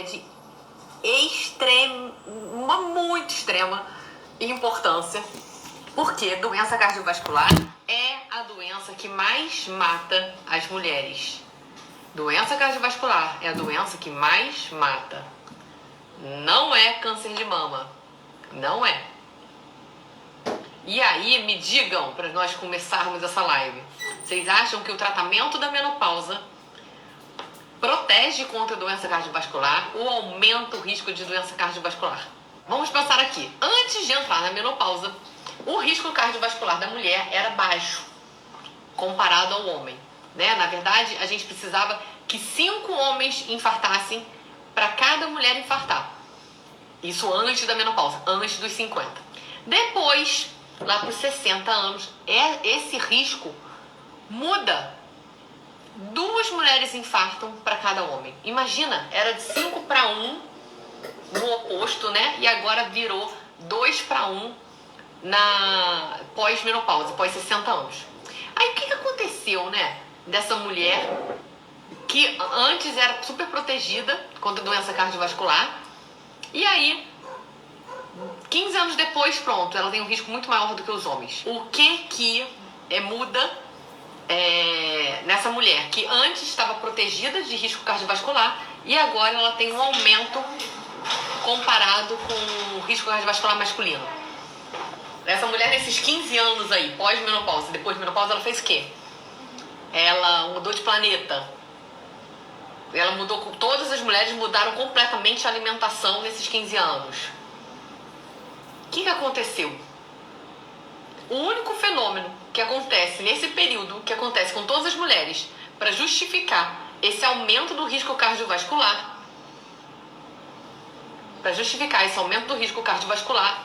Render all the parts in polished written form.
de muito extrema importância, porque doença cardiovascular é a doença que mais mata as mulheres. Doença cardiovascular é a doença que mais mata. Não é câncer de mama. Não é. E aí, me digam, para nós começarmos essa live, vocês acham que o tratamento da menopausa protege contra a doença cardiovascular ou aumenta o risco de doença cardiovascular? Vamos pensar aqui. Antes de entrar na menopausa, o risco cardiovascular da mulher era baixo comparado ao homem, né? Na verdade, a gente precisava que 5 homens infartassem para cada mulher infartar. Isso antes da menopausa, antes dos 50. Depois, lá para os 60 anos, esse risco muda. 2 mulheres infartam para cada homem. Imagina, era de 5 para 1 no oposto, né? E agora virou 2 para 1 na pós-menopausa, pós 60 anos. Aí o que aconteceu, né? Dessa mulher que antes era super protegida contra doença cardiovascular. E aí, 15 anos depois, pronto, ela tem um risco muito maior do que os homens. O que muda nessa mulher que antes estava protegida de risco cardiovascular e agora ela tem um aumento comparado com o risco cardiovascular masculino? Essa mulher, nesses 15 anos aí, pós-menopausa, depois de menopausa, ela fez o quê? Ela mudou de planeta. Ela mudou, todas as mulheres mudaram completamente a alimentação nesses 15 anos. O que aconteceu? O único fenômeno que acontece nesse período, que acontece com todas as mulheres, para justificar esse aumento do risco cardiovascular,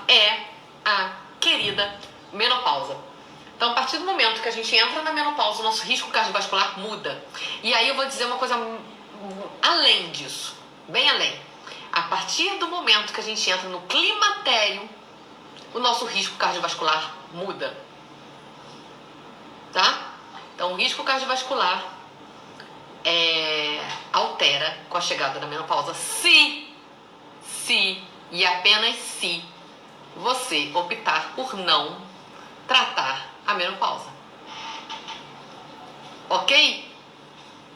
é a querida menopausa. Então, a partir do momento que a gente entra na menopausa, o nosso risco cardiovascular muda. E aí eu vou dizer uma coisa além disso, bem além. A partir do momento que a gente entra no climatério, o nosso risco cardiovascular muda. Tá? Então, o risco cardiovascular altera com a chegada da menopausa se e apenas se você optar por não tratar a menopausa. Ok?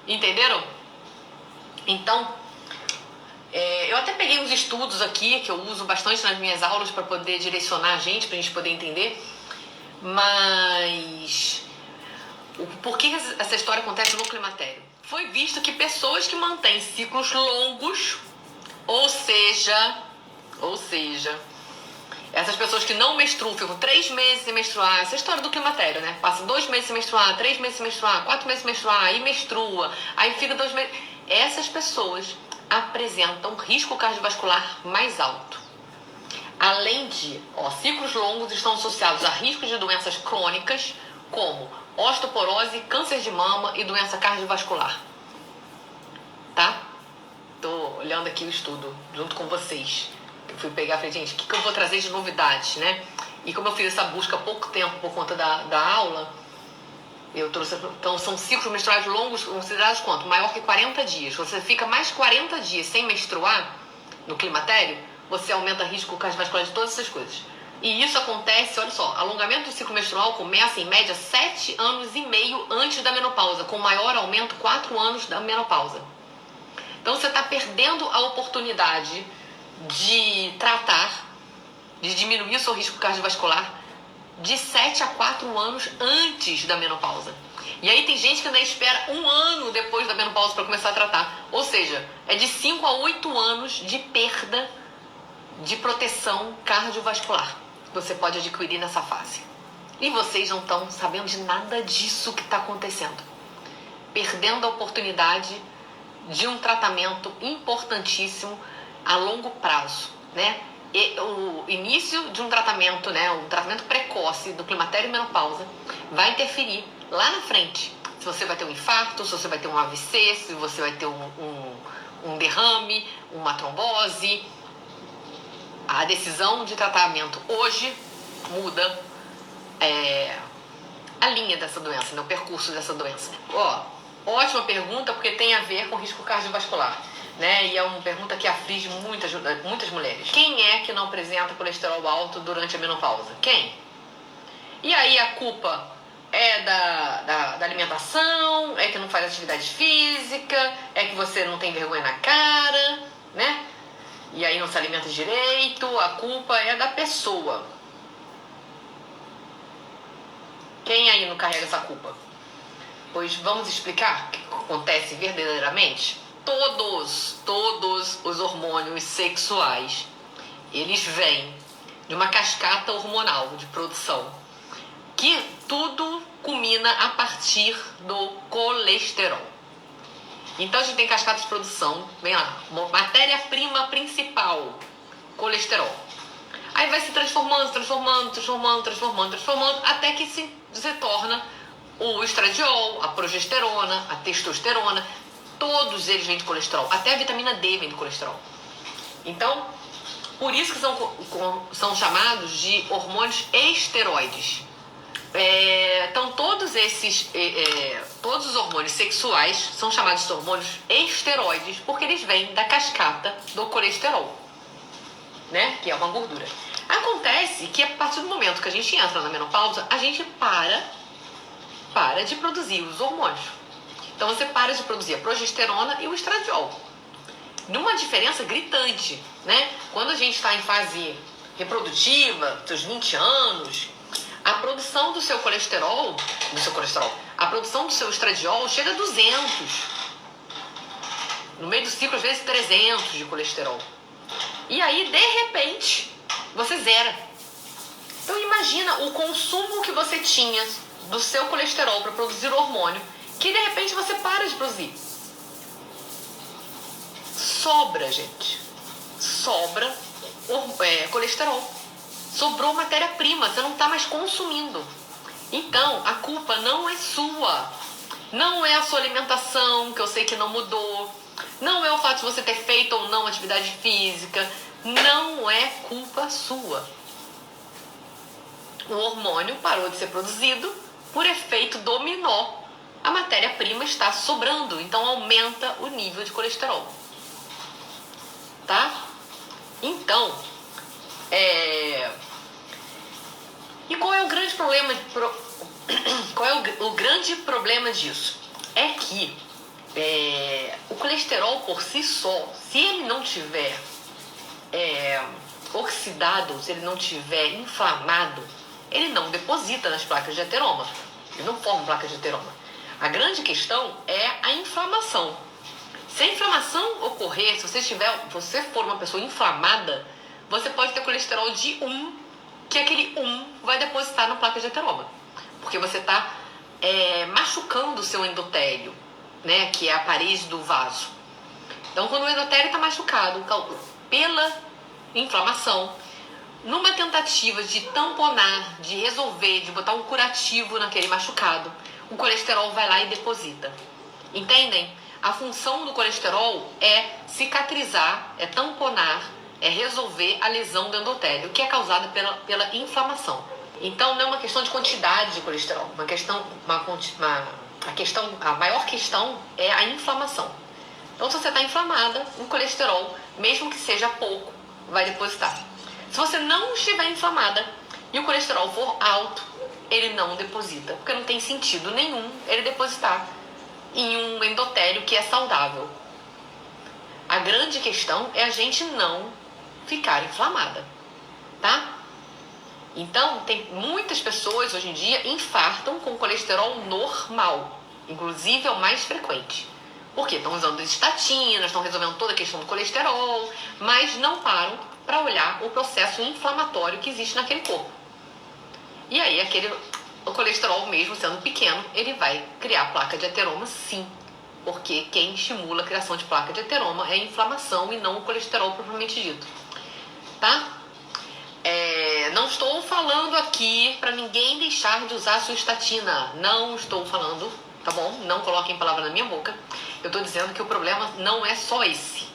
Entenderam? Então, eu até peguei uns estudos aqui que eu uso bastante nas minhas aulas para poder direcionar a gente, para a gente poder entender. Mas por que essa história acontece no climatério? Foi visto que pessoas que mantêm ciclos longos, ou seja, essas pessoas que não menstruam, ficam 3 meses sem menstruar, essa história do climatério, né? Passa 2 meses sem menstruar, 3 meses sem menstruar, 4 meses sem menstruar, aí menstrua, aí fica 2 meses. Essas pessoas apresentam risco cardiovascular mais alto. Além de, ciclos longos estão associados a riscos de doenças crônicas, como osteoporose, câncer de mama e doença cardiovascular. Tá? Tô olhando aqui o estudo junto com vocês. Eu fui pegar e falei, gente, o que eu vou trazer de novidades, né? E como eu fiz essa busca há pouco tempo por conta da aula, eu trouxe. Então, são ciclos menstruais longos considerados quanto? Maior que 40 dias. Você fica mais 40 dias sem menstruar no climatério, você aumenta o risco cardiovascular de todas essas coisas. E isso acontece, olha só, alongamento do ciclo menstrual começa em média 7 anos e meio antes da menopausa, com maior aumento 4 anos da menopausa. Então você está perdendo a oportunidade de tratar, de diminuir o seu risco cardiovascular de 7 a 4 anos antes da menopausa. E aí tem gente que ainda espera 1 ano depois da menopausa para começar a tratar. Ou seja, é de 5 a 8 anos de perda de proteção cardiovascular que você pode adquirir nessa fase. E vocês não estão sabendo de nada disso que está acontecendo. Perdendo a oportunidade de um tratamento importantíssimo a longo prazo, né? E o início de um tratamento, né, um tratamento precoce do climatério e menopausa vai interferir lá na frente. Se você vai ter um infarto, se você vai ter um AVC, se você vai ter um derrame, uma trombose. A decisão de tratamento hoje muda a linha dessa doença, né, o percurso dessa doença. Ótima pergunta, porque tem a ver com risco cardiovascular. né? E é uma pergunta que aflige muitas mulheres. Quem é que não apresenta colesterol alto durante a menopausa? Quem? E aí a culpa é da alimentação, é que não faz atividade física, é que você não tem vergonha na cara, né? E aí não se alimenta direito, a culpa é da pessoa. Quem aí não carrega essa culpa? Pois vamos explicar o que acontece verdadeiramente? Todos os hormônios sexuais, eles vêm de uma cascata hormonal de produção, que tudo culmina a partir do colesterol. Então a gente tem cascata de produção, vem lá, matéria-prima principal, colesterol. Aí vai se transformando, até que se torna o estradiol, a progesterona, a testosterona, todos eles vêm de colesterol, até a vitamina D vem de colesterol. Então, por isso que são chamados de hormônios esteroides. Então todos os hormônios sexuais são chamados de hormônios esteroides porque eles vêm da cascata do colesterol, né? Que é uma gordura. Acontece que a partir do momento que a gente entra na menopausa, a gente para de produzir os hormônios. Então você para de produzir a progesterona e o estradiol. Numa diferença gritante, né? Quando a gente está em fase reprodutiva, seus 20 anos, a produção do seu colesterol, a produção do seu estradiol chega a 200. No meio do ciclo, às vezes 300 de colesterol. E aí, de repente, você zera. Então imagina o consumo que você tinha do seu colesterol para produzir o hormônio, que de repente você para de produzir. Sobra, gente. Sobra colesterol. Sobrou matéria-prima, você não está mais consumindo. Então, a culpa não é sua. Não é a sua alimentação, que eu sei que não mudou. Não é o fato de você ter feito ou não atividade física. Não é culpa sua. O hormônio parou de ser produzido por efeito dominó. A matéria-prima está sobrando, então aumenta o nível de colesterol. Tá? Então, e qual é o grande problema? Qual é o grande problema disso? É que o colesterol por si só, se ele não tiver oxidado, se ele não tiver inflamado, ele não deposita nas placas de ateroma. Ele não forma placas de ateroma. A grande questão é a inflamação. Se a inflamação ocorrer, se você for uma pessoa inflamada, você pode ter colesterol de 1, que aquele 1 vai depositar na placa de ateroma. Porque você está machucando o seu endotélio, né, que é a parede do vaso. Então, quando o endotélio está machucado pela inflamação, numa tentativa de tamponar, de resolver, de botar um curativo naquele machucado, o colesterol vai lá e deposita. Entendem? A função do colesterol é cicatrizar, é tamponar, é resolver a lesão do endotélio, que é causada pela inflamação. Então, não é uma questão de quantidade de colesterol. A maior questão é a inflamação. Então, se você está inflamada, o colesterol, mesmo que seja pouco, vai depositar. Se você não estiver inflamada e o colesterol for alto, ele não deposita, porque não tem sentido nenhum ele depositar em um endotélio que é saudável. A grande questão é a gente não ficar inflamada, tá? Então, tem muitas pessoas hoje em dia infartam com colesterol normal, inclusive é o mais frequente. Porque estão usando estatinas, estão resolvendo toda a questão do colesterol, mas não param para olhar o processo inflamatório que existe naquele corpo. E aí, o colesterol mesmo sendo pequeno, ele vai criar placa de ateroma, sim. Porque quem estimula a criação de placa de ateroma é a inflamação e não o colesterol propriamente dito. Tá? Não estou falando aqui para ninguém deixar de usar a sua estatina. Não estou falando, tá bom? Não coloquem palavra na minha boca. Eu estou dizendo que o problema não é só esse.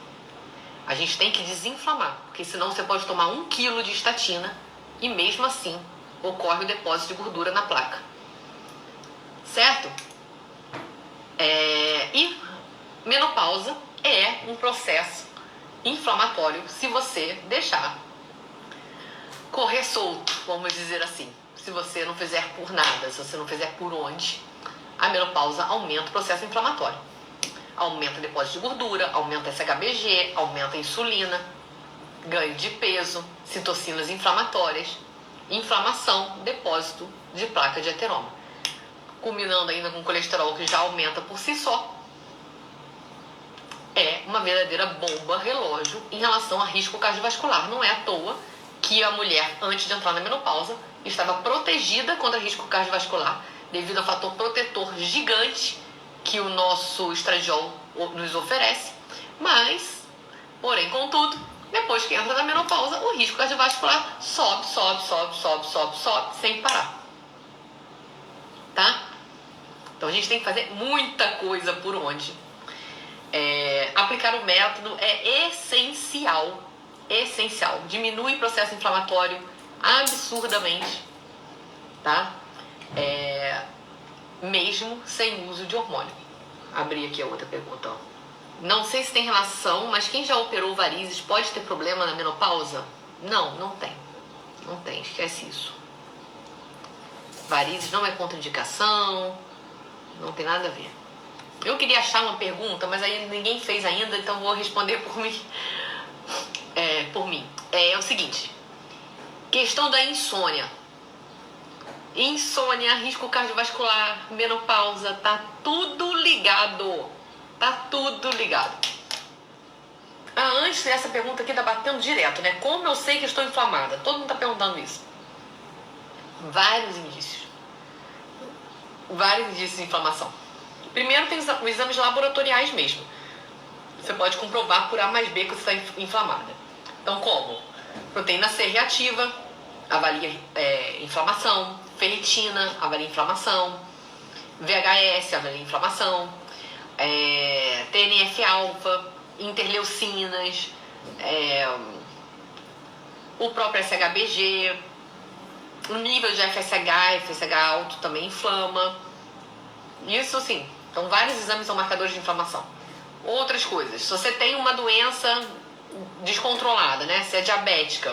A gente tem que desinflamar, porque senão você pode tomar 1 kg de estatina e mesmo assim ocorre o depósito de gordura na placa. Certo? E menopausa é um processo inflamatório se você deixar correr solto, vamos dizer assim. Se você não fizer por nada, se você não fizer por onde, a menopausa aumenta o processo inflamatório. Aumenta o depósito de gordura, aumenta SHBG, aumenta a insulina, ganho de peso, citocinas inflamatórias, inflamação, depósito de placa de ateroma. Culminando ainda com colesterol que já aumenta por si só. É uma verdadeira bomba relógio em relação a risco cardiovascular. Não é à toa que a mulher, antes de entrar na menopausa, estava protegida contra risco cardiovascular devido ao fator protetor gigante que o nosso estradiol nos oferece. Mas, porém, contudo, depois que entra na menopausa, o risco cardiovascular sobe, sem parar. Tá? Então a gente tem que fazer muita coisa por onde. Aplicar o método é essencial. Diminui o processo inflamatório absurdamente, tá? Mesmo sem uso de hormônio. Abri aqui a outra pergunta, ó. Não sei se tem relação, mas quem já operou varizes pode ter problema na menopausa? Não tem. Não tem, esquece isso. Varizes não é contraindicação, não tem nada a ver. Eu queria achar uma pergunta, mas aí ninguém fez ainda, então vou responder por mim. É o seguinte, questão da insônia. Insônia, risco cardiovascular, menopausa, tá tudo ligado. Antes dessa pergunta aqui tá batendo direto, né? Como eu sei que estou inflamada? Todo mundo tá perguntando isso. Vários indícios de inflamação. Primeiro tem os exames laboratoriais mesmo. Você pode comprovar por A mais B que você está inflamada. Então, como? Proteína C reativa, avalia inflamação. Ferritina, avalia inflamação. VHS, avalia inflamação. TNF-alfa, interleucinas, o próprio SHBG, o nível de FSH alto também inflama. Isso sim. Então, vários exames são marcadores de inflamação. Outras coisas, se você tem uma doença descontrolada, né? Se é diabética,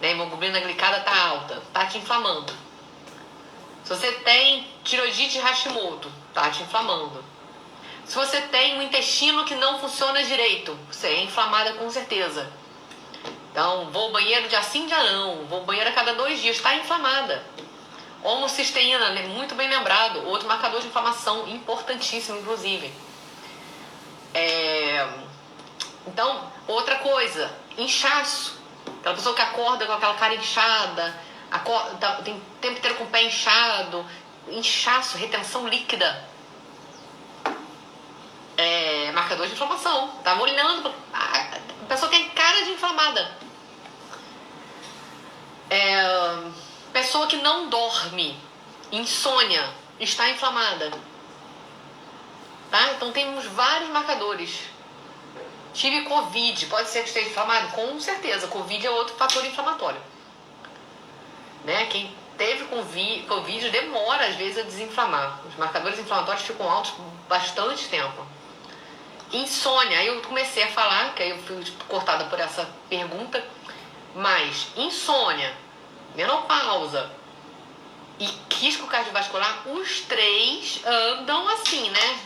né? A hemoglobina glicada tá alta, tá te inflamando. Se você tem tiroidite Hashimoto, tá te inflamando. Se você tem um intestino que não funciona direito, você é inflamada com certeza. Então, vou ao banheiro dia sim, dia não, vou ao banheiro a cada 2 dias, tá inflamada. Homocisteína, muito bem lembrado, outro marcador de inflamação, importantíssimo, inclusive. Então, outra coisa, inchaço. Aquela pessoa que acorda com aquela cara inchada, tem o tempo inteiro com o pé inchado, inchaço, retenção líquida. Marcador de inflamação. Tava olhando, a pessoa tem cara de inflamada. Pessoa que não dorme, insônia, está inflamada. Tá? Então temos vários marcadores. Tive Covid, pode ser que esteja inflamado? Com certeza, Covid é outro fator inflamatório. Né? Quem teve Covid demora às vezes a desinflamar. Os marcadores inflamatórios ficam altos por bastante tempo. Insônia, aí eu comecei a falar, que aí eu fui cortada por essa pergunta, mas insônia, menopausa e risco cardiovascular, os 3 andam assim, né?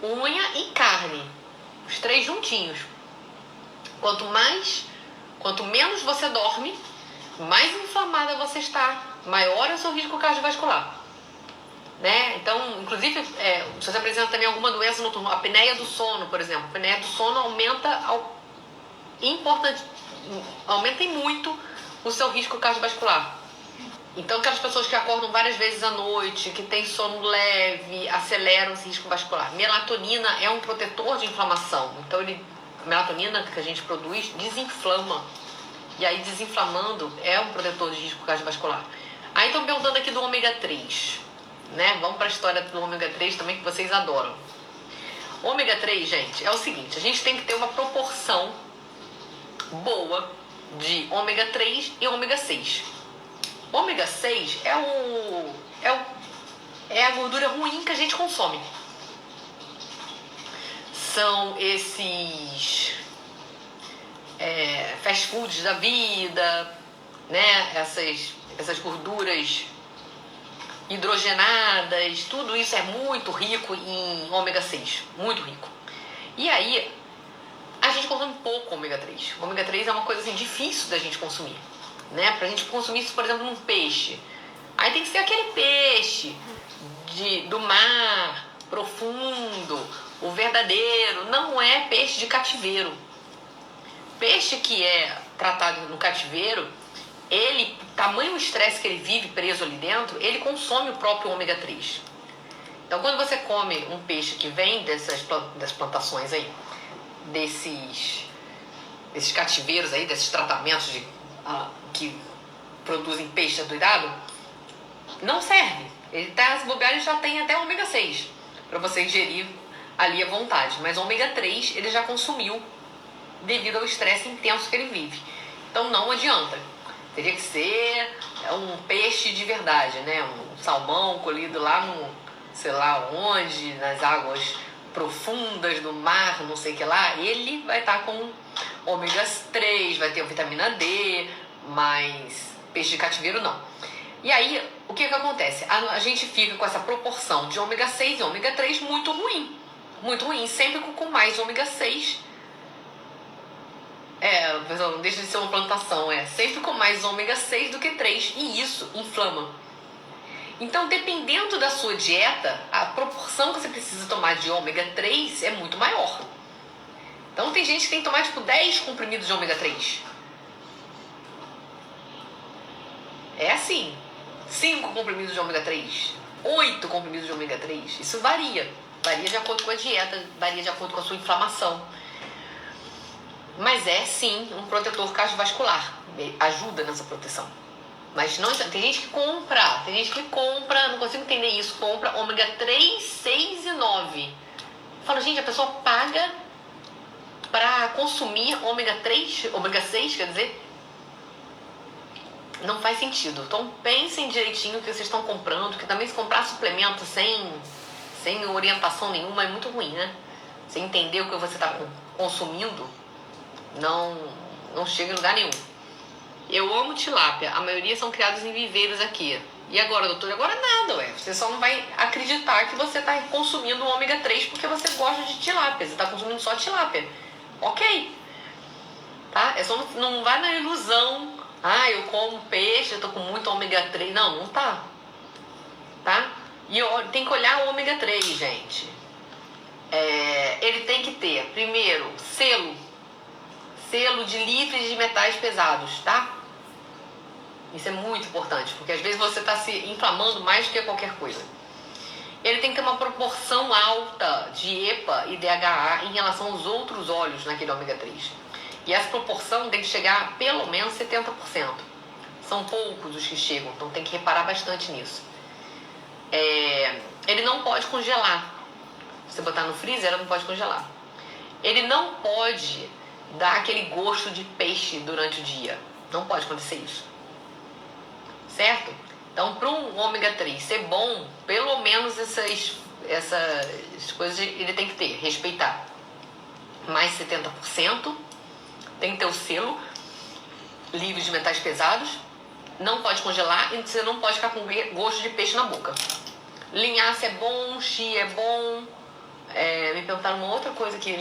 Unha e carne, os 3 juntinhos. Quanto menos você dorme, mais inflamada você está, maior é o seu risco cardiovascular. Né? Então, inclusive, se você apresenta também alguma doença noturna, a apneia do sono, por exemplo, a apneia do sono aumenta muito o seu risco cardiovascular. Então, aquelas pessoas que acordam várias vezes à noite, que têm sono leve, aceleram esse risco vascular. Melatonina é um protetor de inflamação. Então, a melatonina que a gente produz desinflama. E aí, desinflamando, é um protetor de risco cardiovascular. Aí, estão perguntando aqui do ômega 3. Né? Vamos para a história do ômega 3 também, que vocês adoram. Ômega 3, gente, é o seguinte. A gente tem que ter uma proporção boa de ômega 3 e ômega 6. Ômega 6 é a gordura ruim que a gente consome. são esses fast foods da vida, né? Essas gorduras hidrogenadas, tudo isso é muito rico em ômega 6, muito rico. E aí, a gente consome pouco ômega 3. O ômega 3 é uma coisa assim, difícil da gente consumir, né? Pra gente consumir isso, por exemplo, num peixe. Aí tem que ser aquele peixe do mar, profundo, o verdadeiro. Não é peixe de cativeiro. Peixe que é tratado no cativeiro, ele, tamanho o estresse que ele vive preso ali dentro, ele consome o próprio ômega 3. Então, quando você come um peixe que vem das plantações aí, desses cativeiros aí, desses tratamentos que produzem peixe adoidado, não serve. Ele tá, se bobear, ele já tem até ômega 6 para você ingerir ali à vontade. Mas o ômega 3 ele já consumiu devido ao estresse intenso que ele vive. Então não adianta. Teria que ser um peixe de verdade, né? Um salmão colhido lá no, sei lá onde, nas águas profundas do mar, não sei o que lá. Ele vai estar com ômega 3, vai ter vitamina D, mas peixe de cativeiro não. E aí, o que acontece? A gente fica com essa proporção de ômega 6 e ômega 3 muito ruim. Muito ruim, sempre com mais ômega 6. Pessoal, não deixa de ser uma plantação, sempre com mais ômega 6 do que 3, e isso inflama. Então, dependendo da sua dieta, a proporção que você precisa tomar de ômega 3 é muito maior. Então, tem gente que tem que tomar, 10 comprimidos de ômega 3. É assim, 5 comprimidos de ômega 3, 8 comprimidos de ômega 3, isso varia. Varia de acordo com a dieta, varia de acordo com a sua inflamação. Mas é sim um protetor cardiovascular, ajuda nessa proteção. Mas não, tem gente que compra, não consigo entender isso, compra ômega 3, 6 e 9. Eu falo, gente, a pessoa paga para consumir ômega 3, ômega 6, quer dizer, não faz sentido. Então pensem direitinho o que vocês estão comprando, que também se comprar suplemento sem orientação nenhuma é muito ruim, né? Sem entender o que você está consumindo, não chega em lugar nenhum. Eu amo tilápia, a maioria são criados em viveiros aqui. E agora, doutor? Agora nada, Você só não vai acreditar que você está consumindo ômega 3 porque você gosta de tilápia. Você está consumindo só tilápia. Ok. Tá? Não vai na ilusão. Eu como peixe, eu tô com muito ômega 3. Não tá. Tá? E tem que olhar o ômega 3, gente. Ele tem que ter, primeiro, selo de livre de metais pesados, tá? Isso é muito importante, porque às vezes você está se inflamando mais do que qualquer coisa. Ele tem que ter uma proporção alta de EPA e DHA em relação aos outros óleos naquele ômega 3. E essa proporção tem que chegar a pelo menos 70%. São poucos os que chegam, então tem que reparar bastante nisso. Ele não pode congelar. Se você botar no freezer, ela não pode congelar. Ele não pode dar aquele gosto de peixe durante o dia. Não pode acontecer isso. Certo? Então, para um ômega 3 ser bom, pelo menos essas coisas ele tem que ter, respeitar. Mais 70%, tem que ter o selo livre de metais pesados, não pode congelar e você não pode ficar com gosto de peixe na boca. Linhaça é bom, chia é bom. Me perguntaram uma outra coisa aqui,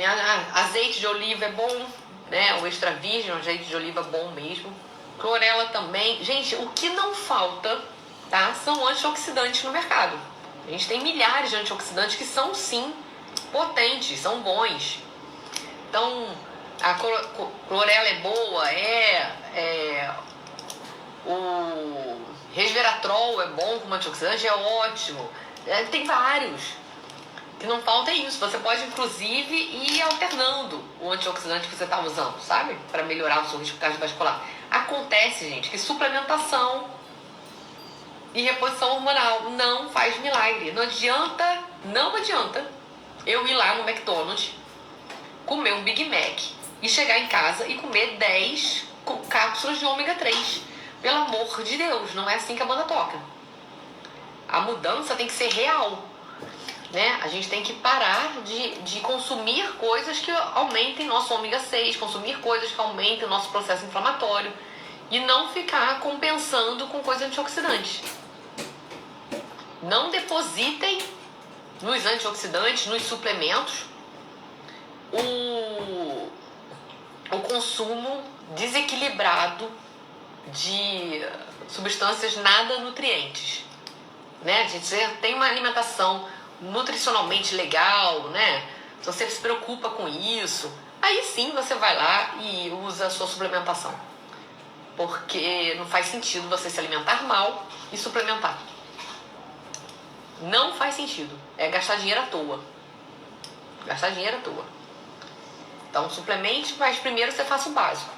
azeite de oliva é bom, né? O extra virgem, o azeite de oliva é bom mesmo. Clorela também. Gente, o que não falta, tá, são antioxidantes no mercado. A gente tem milhares de antioxidantes que são sim potentes, são bons. Então, a clorela é boa, o resveratrol é bom como antioxidante, é ótimo. Tem vários. O que não falta é isso. Você pode, inclusive, ir alternando o antioxidante que você está usando, sabe? Para melhorar o seu risco cardiovascular. Acontece, gente, que suplementação e reposição hormonal não faz milagre. Não adianta eu ir lá no McDonald's, comer um Big Mac e chegar em casa e comer 10 cápsulas de ômega 3. Pelo amor de Deus, não é assim que a banda toca. A mudança tem que ser real. né? A gente tem que parar de consumir coisas que aumentem nosso ômega 6, consumir coisas que aumentem o nosso processo inflamatório e não ficar compensando com coisas antioxidantes. Não depositem nos antioxidantes, nos suplementos, o consumo desequilibrado de substâncias nada nutrientes, né? A gente tem uma alimentação nutricionalmente legal, né? Se você se preocupa com isso, aí sim você vai lá e usa a sua suplementação, porque não faz sentido você se alimentar mal e suplementar. Não faz sentido, é gastar dinheiro à toa. Gastar dinheiro à toa. Então suplemente, mas primeiro você faça o básico,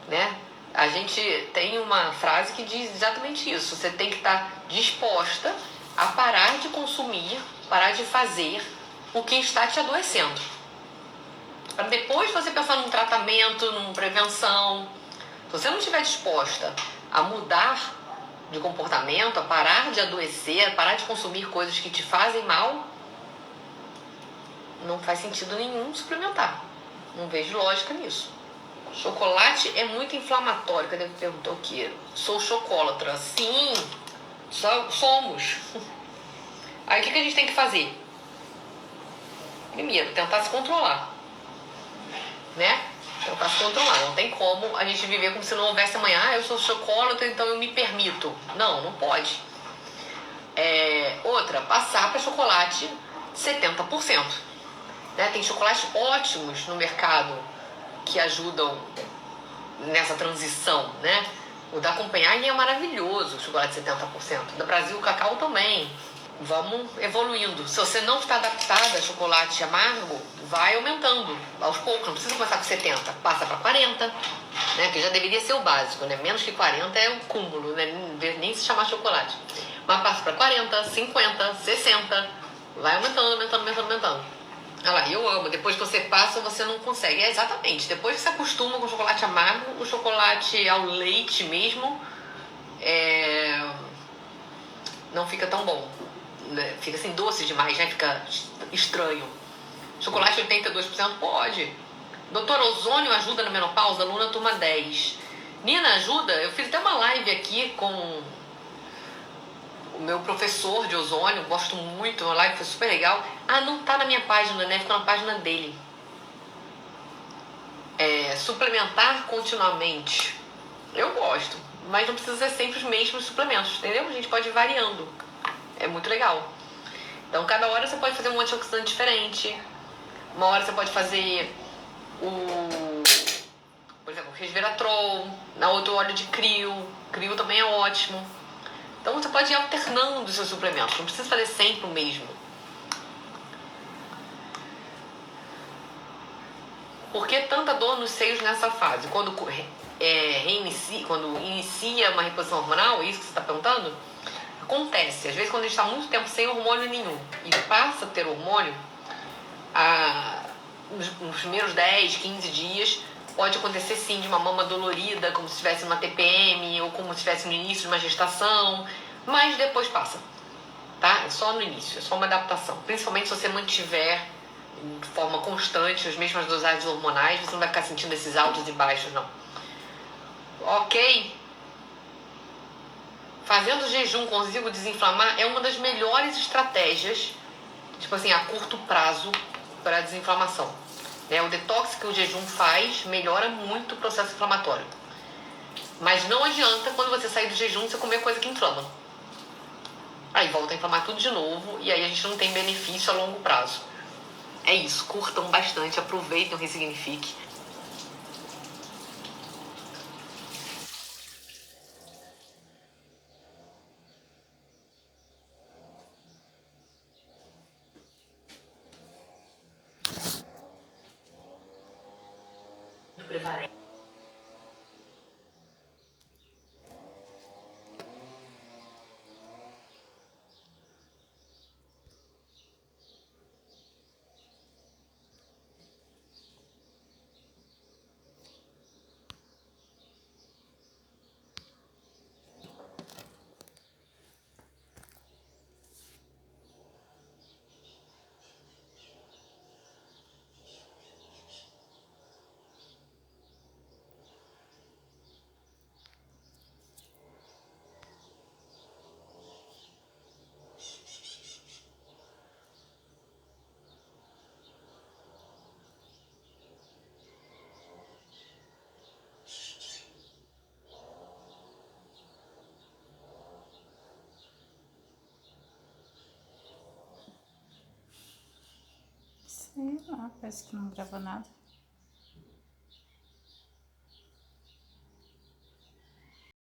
né? A gente tem uma frase que diz exatamente isso. Você tem que estar disposta a parar de consumir, parar de fazer o que está te adoecendo. Para depois você pensar num tratamento, numa prevenção. Se você não estiver disposta a mudar de comportamento, a parar de adoecer, a parar de consumir coisas que te fazem mal, não faz sentido nenhum suplementar. Não vejo lógica nisso. Chocolate é muito inflamatório. Cadê que perguntou aqui? Sou chocolatra. Sim, somos. Aí o que a gente tem que fazer? Primeiro, tentar se controlar, né? Tentar se controlar. Não tem como a gente viver como se não houvesse amanhã. Ah, eu sou chocolatra, então eu me permito. Não, não pode. Outra, passar para chocolate 70%. Né? Tem chocolates ótimos no mercado que ajudam nessa transição, né? O da Copenhagen é maravilhoso, o chocolate 70%. Do Brasil, o cacau também. Vamos evoluindo. Se você não está adaptada a chocolate amargo, vai aumentando aos poucos. Não precisa começar com 70, passa para 40, né? Que já deveria ser o básico, né? Menos que 40 é o cúmulo, né? Nem se chamar chocolate. Mas passa para 40, 50, 60, vai aumentando. Olha lá, eu amo. Depois que você passa, você não consegue. Exatamente. Depois que você acostuma com o chocolate amargo, o chocolate ao leite mesmo não fica tão bom. Né? Fica assim doce demais, né? Fica estranho. Chocolate 82% pode. Doutor Ozônio ajuda na menopausa? Aluna turma 10. Nina, ajuda? Eu fiz até uma live aqui com o meu professor de ozônio, gosto muito, uma live foi super legal. Ah, não tá na minha página, né? Ficou na página dele. Suplementar continuamente. Eu gosto, mas não precisa ser sempre os mesmos suplementos, entendeu? A gente pode ir variando. É muito legal. Então, cada hora você pode fazer um antioxidante diferente. Uma hora você pode fazer por exemplo, resveratrol. Na outra, óleo de crio. Crio também é ótimo. Então você pode ir alternando os seus suplementos, não precisa fazer sempre o mesmo. Por que tanta dor nos seios nessa fase? Quando inicia uma reposição hormonal, é isso que você está perguntando? Acontece, às vezes quando a gente está muito tempo sem hormônio nenhum e passa a ter hormônio, nos primeiros 10, 15 dias, pode acontecer sim de uma mama dolorida, como se estivesse uma TPM ou como se estivesse no início de uma gestação, mas depois passa, tá? É só no início, é só uma adaptação. Principalmente se você mantiver de forma constante as mesmas dosagens hormonais, você não vai ficar sentindo esses altos e baixos, não. Ok? Fazendo jejum consigo desinflamar é uma das melhores estratégias, tipo assim, a curto prazo para a desinflamação. O detox que o jejum faz melhora muito o processo inflamatório. Mas não adianta quando você sair do jejum você comer coisa que inflama. Aí volta a inflamar tudo de novo e aí a gente não tem benefício a longo prazo. É isso, curtam bastante, aproveitem o Ressignifique. Preparei. Ah, parece que não gravou nada.